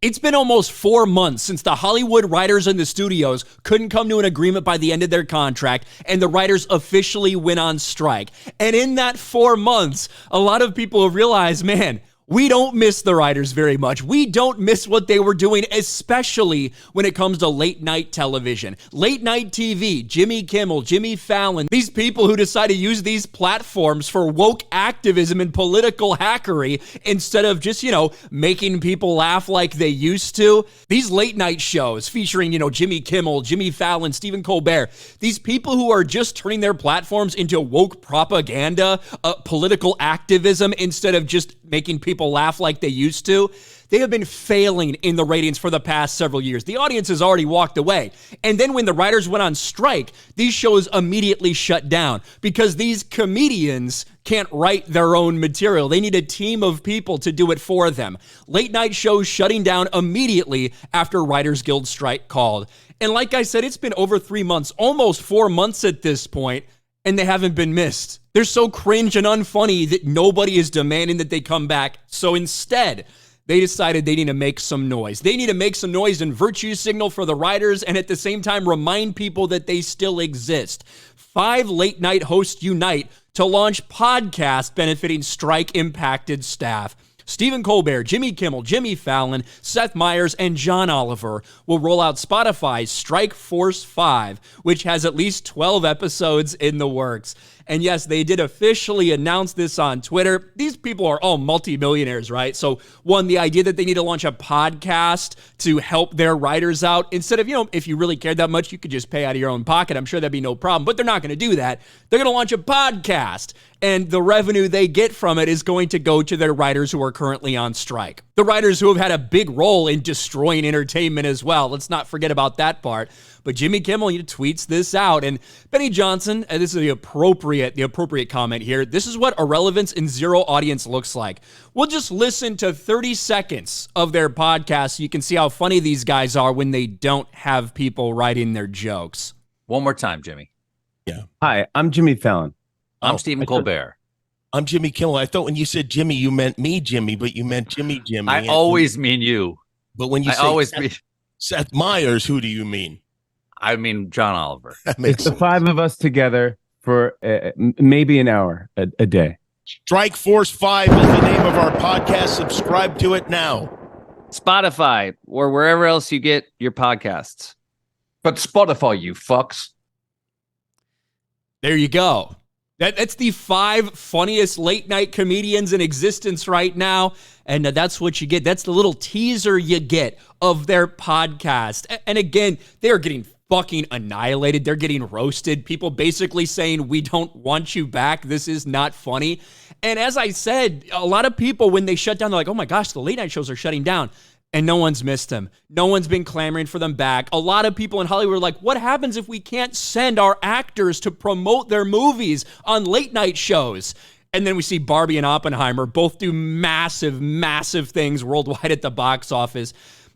It's been almost 4 months since the Hollywood writers and the studios couldn't come to an agreement by the end of their contract, and the writers officially went on strike. And in that 4 months, a lot of people have realized, man, we don't miss the writers very much. We don't miss what they were doing, especially when it comes to late night television. Late night TV, Jimmy Kimmel, Jimmy Fallon, these people who decide to use these platforms for woke activism and political hackery instead of just, making people laugh like they used to. These late night shows featuring, Jimmy Kimmel, Jimmy Fallon, Stephen Colbert, these people who are just turning their platforms into woke propaganda, political activism instead of just making people laugh like they used to. They have been failing in the ratings for the past several years. The audience has already walked away. And then when the writers went on strike, these shows immediately shut down because these comedians can't write their own material. They need a team of people to do it for them. Late night shows shutting down immediately after Writers Guild strike called. And like I said, it's been over 3 months, almost 4 months at this point, and they haven't been missed. They're so cringe and unfunny that nobody is demanding that they come back. So instead, they decided they need to make some noise. They need to make some noise and virtue signal for the writers and at the same time remind people that they still exist. 5 late night hosts unite to launch podcasts benefiting strike-impacted staff. Stephen Colbert, Jimmy Kimmel, Jimmy Fallon, Seth Meyers, and John Oliver will roll out Spotify's Strike Force 5, which has at least 12 episodes in the works. And yes, they did officially announce this on Twitter. These people are all multimillionaires, right? So one, the idea that they need to launch a podcast to help their writers out, instead of, if you really cared that much, you could just pay out of your own pocket. I'm sure that'd be no problem, but they're not going to do that. They're going to launch a podcast, and the revenue they get from it is going to go to their writers who are currently on strike. The writers who have had a big role in destroying entertainment as well. Let's not forget about that part. But Jimmy Kimmel tweets this out, and Benny Johnson, and this is the appropriate comment here. This is what irrelevance and zero audience looks like. We'll just listen to 30 seconds of their podcast so you can see how funny these guys are when they don't have people writing their jokes. One more time, Jimmy. Yeah. Hi, I'm Jimmy Fallon. I'm Stephen Colbert. I'm Jimmy Kimmel. I thought when you said Jimmy, you meant me, Jimmy, but you meant Jimmy. I always mean you. But when you say Seth Meyers, who do you mean? I mean John Oliver. It's the 5 of us together for maybe an hour a day. Strike Force 5 is the name of our podcast. Subscribe to it now. Spotify or wherever else you get your podcasts. But Spotify, you fucks. There you go. That's the 5 funniest late night comedians in existence right now. And that's what you get. That's the little teaser you get of their podcast. And again, they're getting fucking annihilated. They're getting roasted. People basically saying, we don't want you back. This is not funny. And as I said, a lot of people, when they shut down, they're like, oh my gosh, the late night shows are shutting down. And no one's missed them. No one's been clamoring for them back. A lot of people in Hollywood are like, what happens if we can't send our actors to promote their movies on late night shows? And then we see Barbie and Oppenheimer both do massive, massive things worldwide at the box office.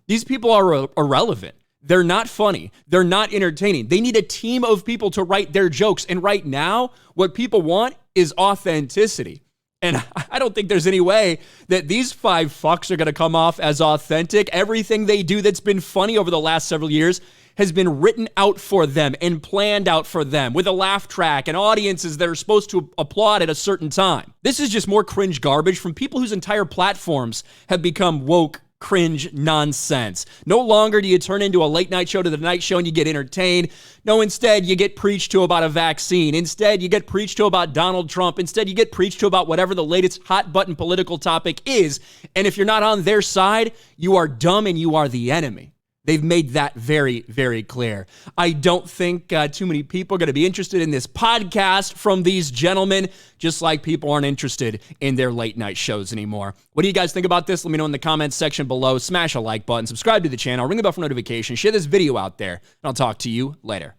These people are irrelevant. They're not funny. They're not entertaining. They need a team of people to write their jokes. And right now, what people want is authenticity. And I don't think there's any way that these 5 fucks are going to come off as authentic. Everything they do that's been funny over the last several years has been written out for them and planned out for them with a laugh track and audiences that are supposed to applaud at a certain time. This is just more cringe garbage from people whose entire platforms have become woke cringe nonsense. No longer do you turn into a late night show to the night show and you get entertained. No, instead you get preached to about a vaccine. Instead you get preached to about Donald Trump. Instead you get preached to about whatever the latest hot button political topic is. And if you're not on their side, you are dumb and you are the enemy. They've made that very, very clear. I don't think too many people are going to be interested in this podcast from these gentlemen, just like people aren't interested in their late night shows anymore. What do you guys think about this? Let me know in the comments section below. Smash a like button, subscribe to the channel, ring the bell for notifications, share this video out there, and I'll talk to you later.